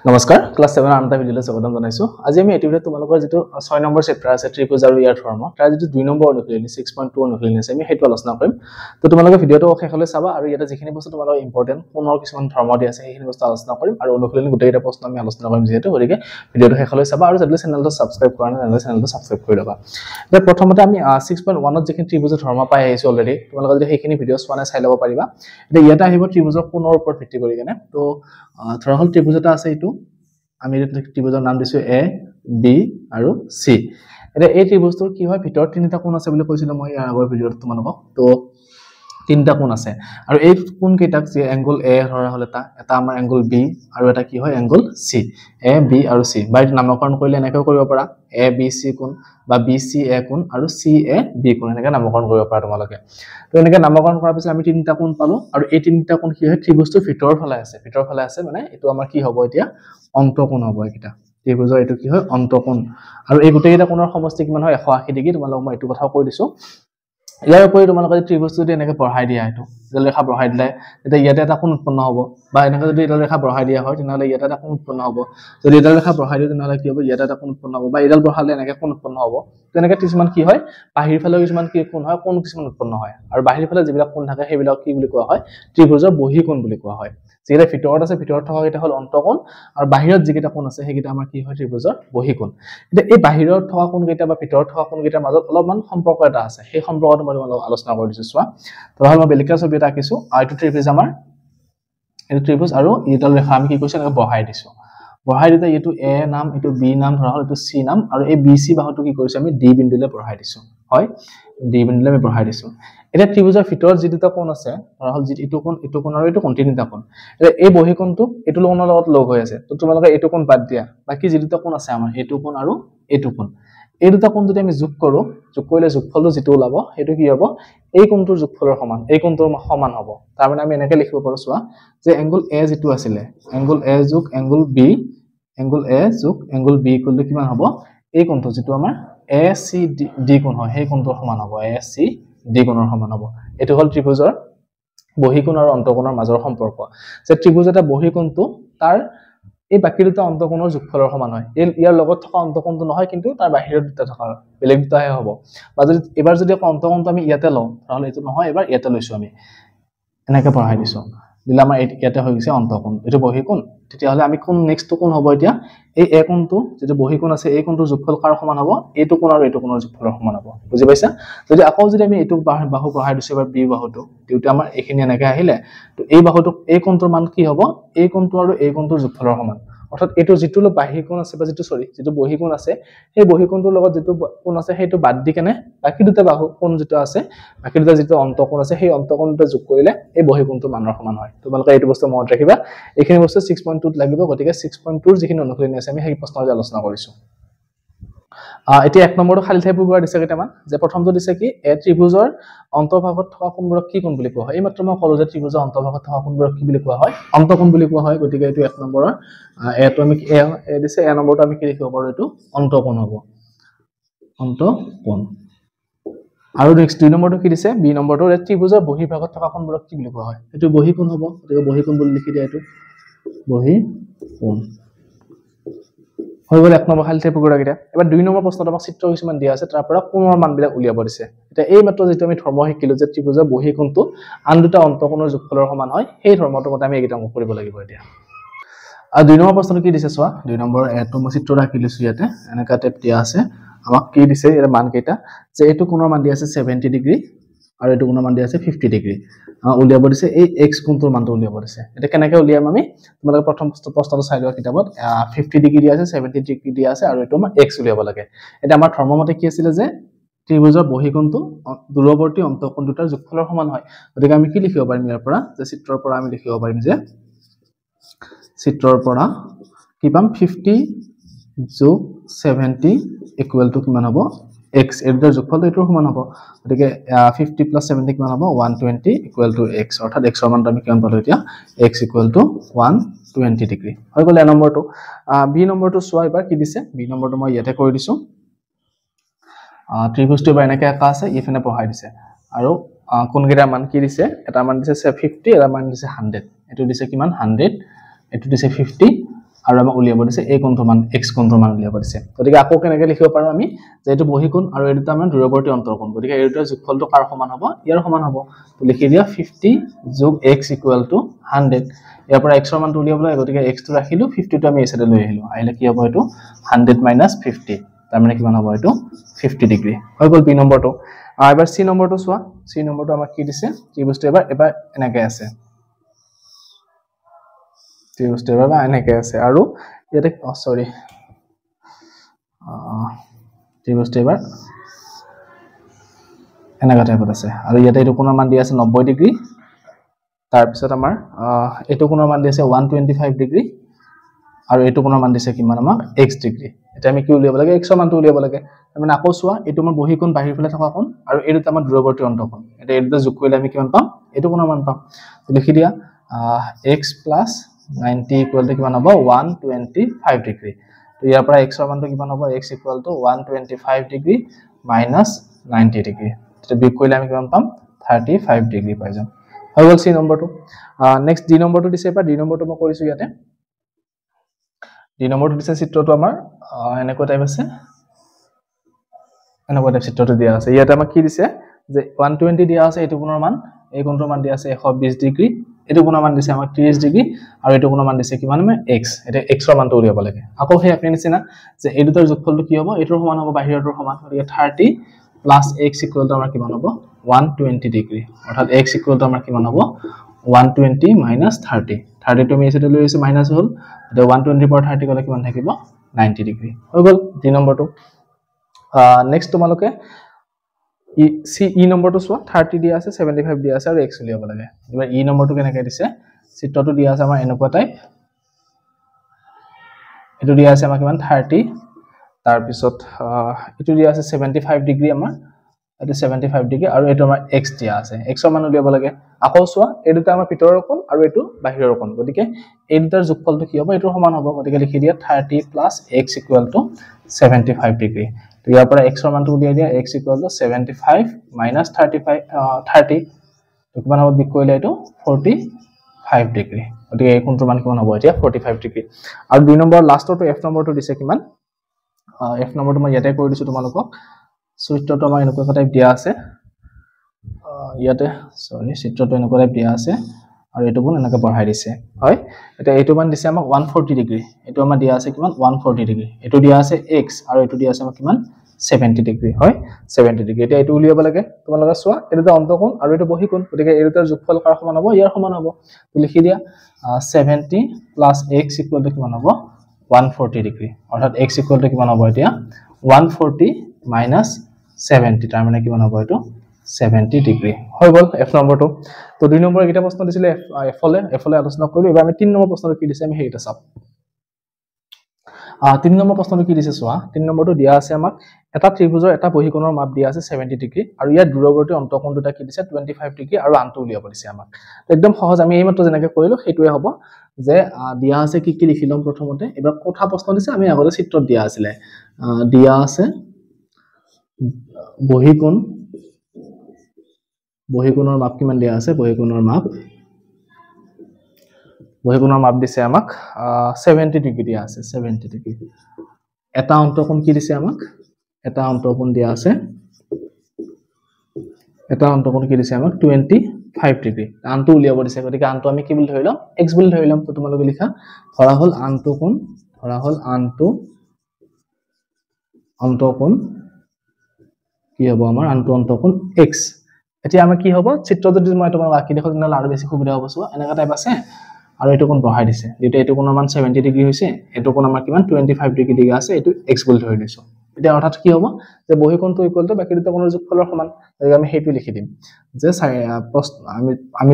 নমস্কাৰ ক্লাস 7 আনটা ভিডিওলৈ স্বাগতম জনাইছো আজি আমি এটি ভিডিও তোমালোকৰ যেটো 6 নম্বৰ চেপ্টাৰ আছে ত্ৰিভুজ আৰু ইয়াৰ ধৰ্ম তাৰ যেটো 2 নম্বৰ অনুশীলনী 6.2 অনুশীলনী আছে আমি হেতু আলোচনা কৰিম তো তোমালোকে ভিডিওটো শেষলৈ চাবা আৰু ইয়াতে যিখিনি বস্তু তোমালোকৰ ইম্পৰ্টেন্ট কোনৰ কিছুমান ধৰ্ম দি আছে সেইখিনি বস্তু আলোচনা কৰিম আৰু অনুশীলনী গোটেইটা প্ৰশ্ন আমি আলোচনা কৰিম যেহেতু গতিকে ভিডিওটো শেষলৈ চাবা আৰু যদি চেনেলটো সাবস্ক্ৰাইব কৰা নাই চেনেলটো সাবস্ক্ৰাইব কৰি লবা এতিয়া প্ৰথমতে আমি 6.1 ত যিখিনি ত্ৰিভুজৰ ধৰ্ম পাই আহিছো অলৰেডি তোমালোকে যদি সেইখিনি ভিডিও চোৱা নাই চাই লব পাৰিবা এতিয়া ইয়াতে আহিব ত্ৰিভুজৰ কোনৰ ওপৰত ভিত্তি কৰি কেনে তো ধৰা হল ত্ৰিভুজ এটা আছে এটো আমি ত্ৰিভুজৰ নাম দিছো এ বি আৰু সি এটা এই ত্ৰিভুজটোৰ কি হয় ভিতৰত তিনিটা কোণ আছে বুলি কৈছিল মই আগৰ ভিডিওত তোমালোকক তো তিনিটা কোণ আছে আৰু এই কোণ কেইটাক যে এংগল এ ধৰা হল এটা আমাৰ এংগল বি আৰু এটা কি হয় এংগল সি এ বি আৰু সি বাই নামকৰণ কৰিলে এনেকৈ কৰিব পাৰা এ বি সি কোণ বা বি সি এ কোণ আৰু সি এ বি কোণ এনেকৈ নামকৰণ কৰিব পাৰা তোমালোকে তো এনেকৈ নামকৰণ কৰাৰ পিছত আমি তিনিটা কোণ পালো আৰু এই তিনিটা কোণ কি হয় ত্ৰিভুজটোৰ ভিতৰৰ ফালে আছে মানে এটো আমাৰ কি হ'ব এতিয়া অন্তঃকোণ হ'ব এটা ত্ৰিভুজৰ এটো কি হয় অন্তঃকোণ আৰু এই গোটেইটা কোণৰ সমষ্টি কিমান হয় 180 ডিগ্ৰী তোমালোকক মই এটো কথা কৈ দিছো ইয়াৰ উপৰি তোমালোকে ত্ৰিভুজটো যদি এনেকৈ বঢ়াই দিয়া এটো যদি ৰেখা বঢ়াই দিলে তেতিয়া ইয়াতে এটা কোণ উৎপন্ন হ'ব বা এনেকৈ যদি এটা ৰেখা বঢ়াই দিয়া হয় তেনেহলে ইয়াতে এটা কোণ উৎপন্ন হ'ব যদি এটা ৰেখা বঢ়াই দিও তেনেহলে কি হ'ব ইয়াতে এটা কোণ উৎপন্ন হ'ব বা এডাল বঢ়ালে এনেকৈ কোণ উৎপন্ন হ'ব তেনেকৈ কিছুমান কি হয় বাহিৰ ফালে কিছুমান কি কোণ হয় কোণ কিছুমান উৎপন্ন হয় আৰু বাহিৰ ফালে যিবিলাক কোণ থাকে সেইবিলাক কি বুলি কোৱা হয় ত্ৰিভুজৰ বহিকোণ বুলি কোৱা হয় যেটা ভিতৰত আছে ভিতৰত থকা এটা হল অন্তঃকোণ আৰু বাহিৰত যিকেইটা কোণ আছে সেইকেইটা আমাৰ কি হয় ত্ৰিভুজৰ বহিকোণ এতিয়া এই বাহিৰত থকা কোণকেইটা বা ভিতৰত থকা কোণকেইটাৰ মাজত অলপমান সম্পৰ্ক এটা আছে সেই সম্পৰ্কটো মই তোমালোকক আলোচনা কৰি দিছো চোৱা ধৰা মই বেলেগকৈ ছবি এটা আঁকিছো এইটো ত্ৰিভুজ আমাৰ এইটো ত্ৰিভুজ আৰু এইডাল ৰেখা আমি কি কৰিছো এনেকৈ বঢ়াই দিছো বঢ়াই দিতে এইটো এ নাম এইটো বি নাম ধৰা হল এইটো সি নাম আৰু এই বি সি বাহুটো কি কৰিছো আমি ডি বিন্দুলৈ বঢ়াই দিছো হয় ডি বিন্দুলৈ আমি বঢ়াই দিছো এটা ত্ৰিভুজৰ ভিতৰত যি দুটা কোণ আছে ধৰা হল এইটো কোণ আৰু এইটো কোণ তিনিটা কোণ এটা এই বহিকোণটো এইটো কোণৰ লগত লগ হৈ আছে তো তোমালোকে এইটো কোণ বাদ দিয়া বাকি যি দুটা কোণ আছে আমাৰ এইটো কোণ আৰু এইটো কোণ এই দুটা কোণ যদি আমি যোগ কৰিলে যোগফলটো যেটো ওলাব সেইটো কি হ'ব এই কোণটোৰ যোগফলৰ সমান এই কোণটোৰ সমান হ'ব তাৰ মানে আমি এনেকৈ লিখিব পাৰো চোৱা যে এংগল এ যেটো আছিল এংগল এ যোগ এংগল বি ইকুৱেল টু কিমান হ'ব এই কোণটো যেটো আমাৰ এ সি ডি কোণ হয় সেই কোণটোৰ সমান হ'ব এ সি ডি কোণৰ সমান হ'ব এটো হল ত্ৰিভুজৰ বহিকোণ আৰু অন্তঃকোণৰ মাজৰ সম্পৰ্ক যে ত্ৰিভুজ এটা বহিকোণটো তাৰ এই বাকি দুটা অন্তঃকোণৰ যোগফলৰ সমান হয় ইয়াৰ লগত থকা অন্তঃকোণটো নহয় কিন্তু তাৰ বাহিৰত দুটা থকা বেলেগ দুটাহে হ'ব বা যদি এবাৰ যদি অন্তঃকোণটো আমি ইয়াতে লওঁ তাহলে এটো নহয় এবাৰ ইয়াতে লৈছো আমি এনেকৈ বঢ়াই দিছো দিলে আমাৰ ইয়াতে হৈ গৈছে অন্তঃকোণ এটো বহিকোণ তেতিয়া হলে আমি কোন নেক্সট কোণ হ'ব এতিয়া এই এ কোণটো যেটো বহিকোণ আছে এই কোণটোৰ যোগফল কাৰ সমান হ'ব এইটো কোণ আৰু এইটো কোণৰ যোগফলৰ সমান হ'ব বুজি পাইছা যদি আকৌ যদি আমি এইটো বাহু বঢ়াই দিছো এবাৰ বি বাহুটো দিউতে আমাৰ এইখিনি এনেকৈ আহিলে তো এই বাহুটো এই কোণটোৰ মান কি হ'ব এই কোণটো আৰু এই কোণটোৰ যোগফলৰ সমান অৰ্থাৎ এটো যেটো বাহিকোণ আছে বা যেটো বহিকোণ আছে সেই বহিকোণটোৰ লগত যেটো কোণ আছে সেইটো বাদ দি কেনে বাকি দুটা বাহু কোণ যেটো আছে বাকি দুটা যেটো অন্তঃকোণ আছে সেই অন্তঃকোণ দুটা যোগ কৰিলে এই বহিকোণটোৰ মানৰ সমান হয় তোমালোকে এইটো বস্তু মনত ৰাখিবা এইখিনি বস্তু 6.2 ত লাগিব গতিকে 6.2 ৰ যিখিনি অনুশীলনী আছে আমি সেই প্ৰশ্নটো আলোচনা কৰিছো এতিয়া এক নম্বৰটো খালি ঠাই পূৰণ দিছে কেইটামান যে প্ৰথমটো দিছে কি এ ত্ৰিভুজৰ অন্তঃভাগত থকা কোণবোৰক কি কোণ বুলি কোৱা হয় এই মাত্ৰ মই ক'লো যে ত্ৰিভুজৰ অন্তঃভাগত থকা কোণবোৰক কি বুলি কোৱা হয় অন্তঃকোণ বুলি কোৱা হয় গতিকে এইটো এক নম্বৰৰ এটো আমি এ দিছে এ নম্বৰটো আমি কি লিখিব পাৰো এইটো অন্তঃকোণ হ'ব অন্তঃকোণ আৰু নেক্সট 2 নম্বৰটো কি দিছে বি নম্বৰটো ত্ৰিভুজৰ বহিভাগত থকা কোণবোৰক কি বুলি কোৱা হয় এইটো বহিকোণ হ'ব গতিকে বহিকোণ বুলি লিখি দিয়া এইটো বহিকোণ হৈ গ'ল এক নম্বৰ খালি ঠাই পূৰণ কৰিলে এবাৰ 2 নম্বৰ প্ৰশ্নটো আমাক চিত্ৰ কিছুমান দিয়া আছে তাৰ পৰা কোণৰ মানবিলাক উলিয়াব দিছে এতিয়া এই মাত্ৰ যেটো আমি ধৰ্ম শিকিলো যে ত্ৰিভুজৰ বহিকোণটো আন দুটা অন্তঃকোণৰ যোগফলৰ সমান হয় সেই ধৰ্মটো মতে আমি এইটা অংক কৰিব লাগিব এতিয়া আৰু 2 নম্বৰ প্ৰশ্নটো কি দিছে চোৱা 2 নম্বৰ এটো মই চিত্ৰ ৰাখি লৈছো ইয়াতে এনেকা টাইপ দিয়া আছে আমাক কি দিছে এৰ মান কেইটা যে এইটো কোণৰ মান দিয়া আছে 70 ডিগ্ৰী আৰু এইটো কোণৰ মান দিয়া আছে 50 ডিগ্ৰী উলিয়াব দিছে এই x কোণটোৰ মানটো উলিয়াব দিছে এটা কেনেকৈ উলিয়াম আমি তোমালোকে প্ৰথম প্ৰশ্নটো চাই লোৱা কিতাপত 50 ডিগ্ৰী দিয়া আছে 70 ডিগ্ৰী দিয়া আছে আৰু এটো আমাৰ x উলিয়াব লাগে এটা আমাৰ ধৰ্মমতে কি আছিল যে ত্ৰিভুজৰ বহিকোণটো দূৰৱৰ্তী অন্তঃকোণ দুটাৰ যোগফলৰ সমান হয় গতিকে আমি কি লিখিব পাৰিম ইয়াৰ পৰা যে চিত্ৰৰ পৰা আমি লিখিব পাৰিম যে চিত্ৰৰ পৰা কি পাম 50 যোগ 70 ইকুৱেল টু কিমান হ'ব x এৰ যোগফলটো এটোৰ সমান হ'ব গতিকে 50 + 70 কিমান হ'ব 120 ইকুৱেল টু x অৰ্থাৎ x ৰ মানটো আমি কিমান পালো এতিয়া x ইকুৱেল টু 120 ডিগ্ৰী হৈ গ'ল এ নম্বৰটো বি নম্বৰটো চোৱা এবাৰ কি দিছে বি নম্বৰটো মই ইয়াতে কৰি দিছো ত্ৰিভুজটো এবাৰ এনেকৈ আঁকা আছে ইফালে বঢ়াই দিছে আৰু কোণকেইটাৰ মান কি দিছে এটা মান দিছে 50 এটা মান দিছে 100 এটো দিছে কিমান 100 এটো দিছে 50 আৰু আমাক উলিয়াব দিছে এই কোণটোৰ মান x কোণটোৰ মান উলিয়াব দিছে গতিকে আকৌ কেনেকৈ লিখিব পাৰো আমি যে এইটো বহিকোণ আৰু এই দুটা আমাৰ দূৰৱৰ্তী অন্তৰকোণ গতিকে এই দুটাৰ যোগফলটো কাৰ সমান হ'ব ইয়াৰ সমান হ'ব তো লিখি দিয়া 50 যোগ x = 100 ইয়াৰ পৰা x ৰ মানটো উলিয়াব লাগে গতিকে x টো ৰাখিলো 50 টো আমি এই সাইডে লৈ আহিলো আহিলে কি হ'ব এটো 100 - 50 তাৰ মানে কিমান হ'ব এটো 50 ডিগ্ৰী হৈ গ'ল b নম্বৰটো এবাৰ c নম্বৰটো চোৱা c নম্বৰটো আমাক কি দিছে ত্ৰিভুজটো এবাৰ এনেকৈ আছে ত্ৰিভুজটো এবাৰ এনেকৈ আছে আৰু ইয়াতে সৰি ত্ৰিভুজটো এবাৰ এনেকুৱা টাইপত আছে আৰু ইয়াতে এইটো কোণৰ মান দি আছে 90 ডিগ্ৰী তাৰ পিছত আমাৰ এইটো কোণৰ মান দি আছে 125 ডিগ্ৰী আৰু এইটো কোণৰ মান দিছে কিমান আমাক x ডিগ্ৰী এটা আমি কি উলিয়াব লাগে x ৰ মানটো উলিয়াব লাগে মানে আকৌ চোৱা এইটো আমাৰ বহিকোণ বাহিৰ ফালে থকা কোণ আৰু এই দুটা আমাৰ দূৰৱৰ্তী অন্তঃকোণ এটা এই দুটা যোগ কৰিলে আমি কিমান পাম এইটো কোণৰ মান পাম তো লিখি দিয়া x + 90 = কিমান হ'ব 125 ডিগ্ৰী তো ইয়াৰ পৰা x ৰ মানটো কিমান হ'ব x = 125 ডিগ্ৰী - 90 ডিগ্ৰী তো বিয়োগ কৰিলে আমি কিমান পাম 35 ডিগ্ৰী পাই যাম হৈ গ'ল c নম্বৰটো নেক্সট d নম্বৰটো দিছে এবাৰ d নম্বৰটো মই কৰিছো ইয়াতে d নম্বৰটো দিছে চিত্ৰটো আমাৰ এনেকুৱা টাইপ আছে এনেকুৱা টাইপ চিত্ৰটো দিয়া আছে ইয়াতে আমাক কি দিছে যে 120 দিয়া আছে এইটো কোণৰ মান এই কোণটোৰ মান দিয়া আছে 120 ডিগ্ৰী এইটো কোণৰ মান দিছে আমাক 30 ডিগ্ৰী আৰু এইটো কোণৰ মান দিছে কিমান মানে x এটা x ৰ মানটো উলিয়াব লাগে আকৌ সেই আপনি নিচিনা যে এই দুটাৰ যোগফলটো কি হ'ব এইটোৰ সমান হ'ব বাহিৰটোৰ সমান গতিকে 30 + x = আমাৰ কিমান হ'ব 120 ডিগ্ৰী অৰ্থাৎ x = আমাৰ কিমান হ'ব 120 - 30 30 টো আমি এসেতে লৈ আছে মাইনাস হ'ল তো 120 পৰা 30 গলে কিমান থাকিব 90 ডিগ্ৰী হৈ গ'ল d নম্বৰটো নেক্সট তোমালোকে ই নম্বৰটো চোৱা 30 দিয়া আছে 75 দিয়া আছে আৰু x উলিয়াব লাগে এবাৰ ই নম্বৰটো কেনেকৈ দিছে চিত্ৰটো দিয়া আছে আমাৰ এনেকুৱা টাইপ এটো দিয়া আছে আমাৰ কিমান 30 তাৰ পিছত এটো দিয়া আছে 75 ডিগ্ৰী আমাৰ এটো 75 ডিগ্ৰী আৰু এটো আমাৰ x দিয়া আছে x ৰ মান উলিয়াব লাগে আকৌ চোৱা এই দুটা আমাৰ ভিতৰৰ কোণ আৰু এটো বাহিৰৰ কোণ গতিকে এই দুটাৰ যোগফলটো কি হ'ব এটোৰ সমান হ'ব গতিকে লিখি দিয়া 30 + x = 75 ডিগ্ৰী তো ইয়াৰ পৰা x ৰ মানটো উলিয়াই দিয়া x = 75 - 30 তো কিমান হ'ব বিক কৰিলে এটো 45 ডিগ্ৰী গতিকে এই কোণটোৰ মান কিমান হ'ব এতিয়া 45 ডিগ্ৰী আৰু 2 নম্বৰ লাষ্টৰটো f নম্বৰটো দিছে কিমান f নম্বৰটো মই ইয়াতে কৰি দিছো তোমালোকক চিত্ৰটো আমাৰ এনেকুৱা টাইপ দিয়া আছে ইয়াতে সৰি চিত্ৰটো এনেকুৱা টাইপ দিয়া আছে আৰু এটো কোণ এনেকৈ বঢ়াই দিছে হয় এটা এইটো মান দিছে আমাক 140 ডিগ্ৰী এটো আমাৰ দিয়া আছে কিমান 140 ডিগ্ৰী এটো দিয়া আছে x আৰু এটো দিয়া আছে আমাক কিমান 70 ডিগ্ৰী হয় 70 ডিগ্ৰী এটা এটো উলিয়াব লাগে তোমালোকে চোৱা এটো অন্তঃকোণ আৰু এটো বহিকোণ গতিকে এই দুটাৰ যোগফল কাৰ সমান হ'ব ইয়াৰ সমান হ'ব তো লিখি দিয়া 70 + x = কিমান হ'ব 140 ডিগ্ৰী অৰ্থাৎ x = কিমান হ'ব এতিয়া 140 - 70 তাৰ মানে কিমান হ'ব এটো 70 ডিগ্ৰী হৈ গ'ল f নম্বৰটো তো 2 নম্বৰ এটা প্ৰশ্ন দিছিলে f লে আলোচনা কৰিলো এবাৰ আমি 3 নম্বৰ প্ৰশ্নটো কি দিছে আমি হেইটা চাম 3 নম্বৰ প্ৰশ্নটো কি দিছে চোৱা 3 নম্বৰটো দিয়া আছে আমাক এটা ত্ৰিভুজৰ এটা বহিকোণৰ মাপ দিয়া আছে 70 ডিগ্ৰী আৰু ইয়াৰ দূৰৱৰ্তী অন্তঃকোণ দুটা কি দিছে 25 ডিগ্ৰী আৰু আনটো উলিয়াব দিছে আমাক একদম সহজ আমি এইমাত্ৰ যেনেকৈ কৰিলো সেইটোৱে হ'ব যে দিয়া আছে কি কি লিখি লম প্ৰথমতে এবাৰ কথা প্ৰশ্ন দিছে আমি আগতে চিত্ৰত দিয়া আছিল দিয়া আছে বহিকোণৰ মাপ কিমান দিয়া আছে বহিকোণৰ মাপ দিছে আমাক 70 ডিগ্ৰী দিয়া আছে 70 ডিগ্ৰী এটা অন্তঃকোণ কি দিছে আমাক এটা অন্তঃকোণ দিয়া আছে এটা অন্তঃকোণ কি দিছে আমাক 25 ডিগ্ৰী আনটো উলিয়াব দিছে গতিকে আনটো আমি কি বুলি ধৰি লম x বুলি ধৰি লম তো তোমালোকে লিখা ধৰা হল আনটো অন্তঃকোণ কি হ'ব আমাৰ আনটো অন্তঃকোণ x এতিয়া আমাৰ কি হ'ব চিত্ৰ যদি মই তোমাক আঁকি দেখো তেনে আৰু বেছি সুবিধা হ'ব চোৱা এনেকা টাইপ আছে আৰু এটো কোণ বঢ়াই দিছে যেটা এটো কোণৰ মান 70 ডিগ্ৰী হৈছে এটো কোণ আমাৰ কিমান 25 ডিগ্ৰী দিয়া আছে এটো x বুলি ধৰি লৈছো এটা অৰ্থাৎ কি হ'ব যে বহিকোণটো ইকুৱেল টু বাকি দুটা কোণৰ যোগফলৰ সমান গতিকে আমি হেইটো লিখি দিম যে আমি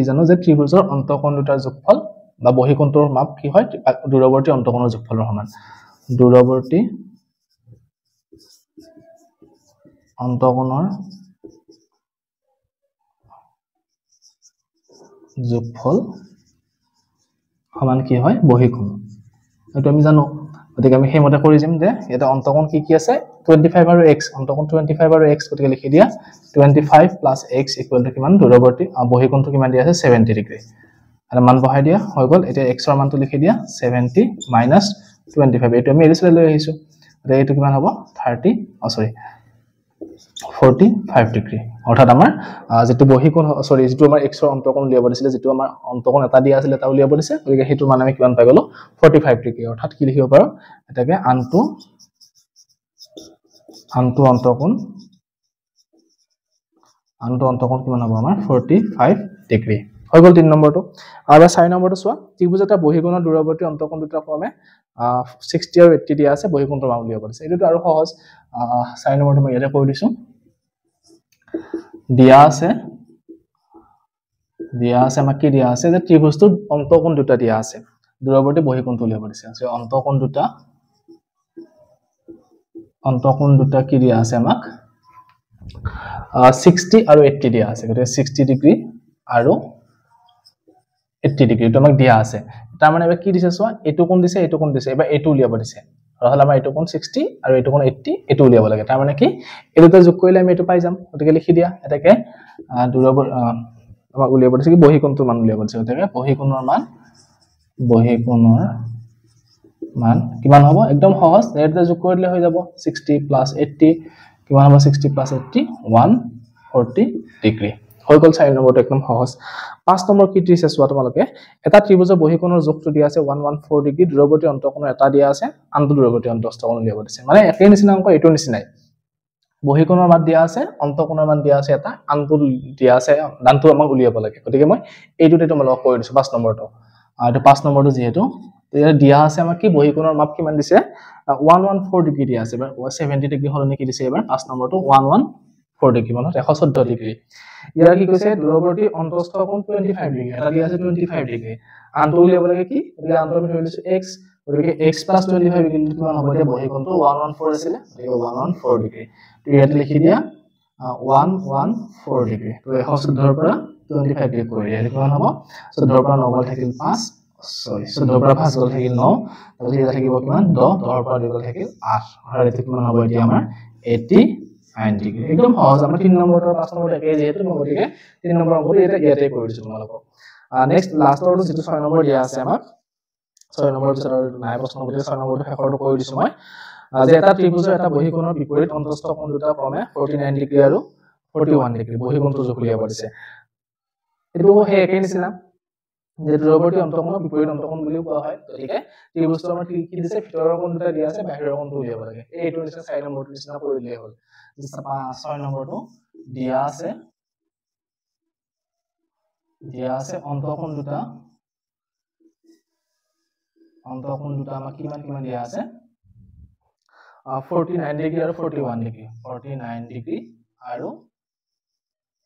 জানো যে ত্ৰিভুজৰ অন্তঃকোণ দুটাৰ যোগফল বা বহিকোণটোৰ মাপ কি হয় দূৰৱৰ্তী অন্তঃকোণৰ যোগফলৰ সমান দূৰৱৰ্তী অন্তঃকোণৰ যোগফল সমান কি হয় বহিকোণ এটো আমি জানো গতিকে আমি সেইমতে কৰি যাম যে এটা অন্তকোণ কি আছে 25 আৰু x অন্তকোণ 25 আৰু x গতিকে লিখি দিয়া 25 + x = কিমান দূৰৱৰ্তী বহিকোণটো কিমান দিয়া আছে 70 ডিগ্ৰী আৰু মান বহাই দিয়া হৈ গল এতিয়া x ৰ মানটো লিখি দিয়া 70 - 25 এটো আমি এৰিছলে লৈ আহিছো গতিকে এটো কিমান হ'ব 45 ডিগ্ৰী অৰ্থাৎ আমাৰ যেটো বহিকোণ সৰি যেটো আমাৰ x ৰ অন্তকোণ উলিয়াব দিছিলে যেটো আমাৰ অন্তকোণ এটা দিয়া আছিল এটা উলিয়াব দিছে গতিকে হেতু মান আমি কিমান পাই গলো 45 ডিগ্ৰী অৰ্থাৎ কি লিখিব পাৰো এটাকে আনটো অন্তকোণ কিমান হ'ব আমাৰ 45 ডিগ্ৰী হৈ গল 3 নম্বৰটো আৰু 4 নম্বৰটো চোৱা ত্ৰিভুজ এটা বহিকোণৰ দূৰৱৰ্তী অন্তকোণ দুটা ক্ৰমে 60 আৰু 80 দিয়া আছে বহিকোণটো মান উলিয়াব দিছে এটো আৰু সহজ 4 নম্বৰটো মই ইয়াতে কৈ দিছো দিয়া আছে আমাক কি দিয়া আছে যে ত্ৰিভুজটোৰ অন্তকোণ দুটা দিয়া আছে দূৰৱৰ্তী বহিকোণটো উলিয়াব দিছে আছে অন্তকোণ দুটা কি দিয়া আছে আমাক 60 আৰু 80 দিয়া আছে গতিকে 60 ডিগ্ৰী আৰু 80 ডিগ্ৰী তো আমাক দিয়া আছে তাৰ মানে এবাৰ কি দিছে চোৱা এটো কোণ দিছে এবাৰ এটো উলিয়াব দিছে আৰু আমাৰ এটো কোণ 60 আৰু এটো কোণ 80 এটো উলিয়াব লাগে তাৰ মানে কি এটোতে যোগ কৰিলে আমি এটো পাই যাম গতিকে লিখি দিয়া এটাকে দূৰৱৰ্তী আমাক উলিয়াব দিছে কি বহিকোণটোৰ মান উলিয়াব দিছে গতিকে বহিকোণৰ মান কিমান হ'ব একদম সহজ এটোতে যোগ কৰিলে হৈ যাব 60 + 80 কিমান হ'ব 60 + 80 140 ডিগ্ৰী হৈ গল 4 নম্বৰটো একদম সহজ 5 নম্বৰ কি দিছে চোৱা তোমালোকে এটা ত্ৰিভুজৰ বহিকোণৰ যোগটো দিয়া আছে 114 ডিগ্ৰী দূৰৱৰ্তী অন্তকোণৰ এটা দিয়া আছে আনটো দূৰৱৰ্তী অন্তকোণ উলিয়াব দিছে মানে একেই নিচিনা অংক এটো নিচিনাই বহিকোণৰ মান দিয়া আছে অন্তকোণৰ মান দিয়া আছে এটা আনটো দিয়া আছে দানটো আমাক উলিয়াব লাগে গতিকে মই এইটোতে তোমালোকক কৈ দিছো 5 নম্বৰটো আৰু 5 নম্বৰটো যেহেতু দিয়া আছে আমাক কি বহিকোণৰ মাপ কিমান দিছে 114 ডিগ্ৰী দিয়া আছে এবাৰ 70 ডিগ্ৰী হলনি কি দিছে এবাৰ 5 নম্বৰটো 114 ডিগ্ৰী মানে 114 ডিগ্ৰী ইয়াৰ কি কৈছে দূৰৱৰ্তী অন্তস্থ কোণ 25 ডিগ্ৰী এটা দিয়া আছে 25 ডিগ্ৰী আনটো উলিয়াব লাগে কি গতিকে আনটো আমি ধৰি লৈছো x গতিকে x + 25 ডিগ্ৰী কিমান হ'ব এতিয়া বহিকোণটো 114 আছিল গতিকে 114 ডিগ্ৰী তো ইয়াতে লিখি দিয়া 114 ডিগ্ৰী তো 114 ৰ পৰা 25 ডিগ্ৰী কৰি দিয়া কিমান হ'ব 14 ৰ পৰা 9 গল থাকিল 5 সৰি 14 ৰ পৰা 5 গল থাকিল 9 তাৰপিছত ইয়াত থাকিব কিমান 10 10 ৰ পৰা 2 গল থাকিল 8 আৰু এটো কিমান হ'ব এতিয়া আমাৰ 89 ডিগ্ৰী একদম সহজ আমাৰ 3 নম্বৰ আৰু 5 নম্বৰ একে যেহেতু মই গতিকে 3 নম্বৰ অংকটো ইয়াতে কৰি দিছো তোমালোকক নেক্সট লাষ্টৰটো যেটো 6 নম্বৰ দিয়া আছে আমাক 6 নম্বৰ পিছত আৰু নাই প্ৰশ্ন গতিকে 6 নম্বৰটো শেষৰটো কৰি দিছো মই যে এটা ত্ৰিভুজৰ এটা বহিকোণৰ বিপৰীত অন্তস্থ কোণ দুটা ক্ৰমে 49 ডিগ্ৰী আৰু 41 ডিগ্ৰী বহিকোণটো যোগ উলিয়াব দিছে এটো হে একেই নিচিনা যে দূৰৱৰ্তী অন্তকোণৰ বিপৰীত অন্তকোণ বুলি কোৱা হয় গতিকে ত্ৰিভুজটো আমাৰ কি দিছে ভিতৰৰ কোণ দুটা দিয়া আছে বাহিৰৰ কোণটো উলিয়াব লাগে এইটো নিচিনা 4 নম্বৰটো নিচিনা কৰি দিলে হ'ল 6 নম্বৰটো দিয়া আছে অন্তকোণ দুটা আমাক কিমান দিয়া আছে 49 ডিগ্ৰী আৰু 41 ডিগ্ৰী 49 ডিগ্ৰী আৰু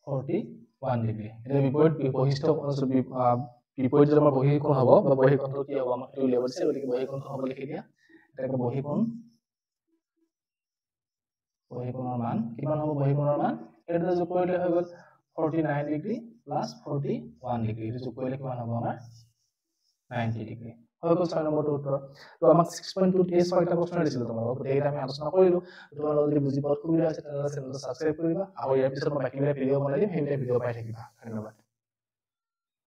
41 ডিগ্ৰী এটা বিপৰীত বৈশিষ্ট্য বিপৰীত যদি আমাৰ বহিকোণ হ'ব বা বহিকোণটো কি হ'ব আমাক উলিয়াব দিছে গতিকে বহিকোণটো হ'ব লিখি দিয়া এটাকে বহিকোণৰ মান কিমান হ'ব বহিকোণৰ মান এটা যোগ কৰিলে হৈ গল 49 ডিগ্ৰী + 41 ডিগ্ৰী এটা যোগ কৰিলে কিমান হ'ব আমাৰ 90 ডিগ্ৰী হৈ গল 6 নম্বৰটো উত্তৰ তো আমাক 6.2 এই 6টা প্ৰশ্ন দিছিল তোমালোকক গতিকে আমি আলোচনা কৰিলো তোমালোকে যদি বুজি পোৱাত সুবিধা হৈছে তেতিয়াহ'লে চেনেলটো সাবস্ক্ৰাইব কৰিবা আৰু ইয়াৰ পিছত মই বাকি ভিডিঅ বনাই দিম সেই ভিডিঅ পাই থাকিবা ধন্যবাদ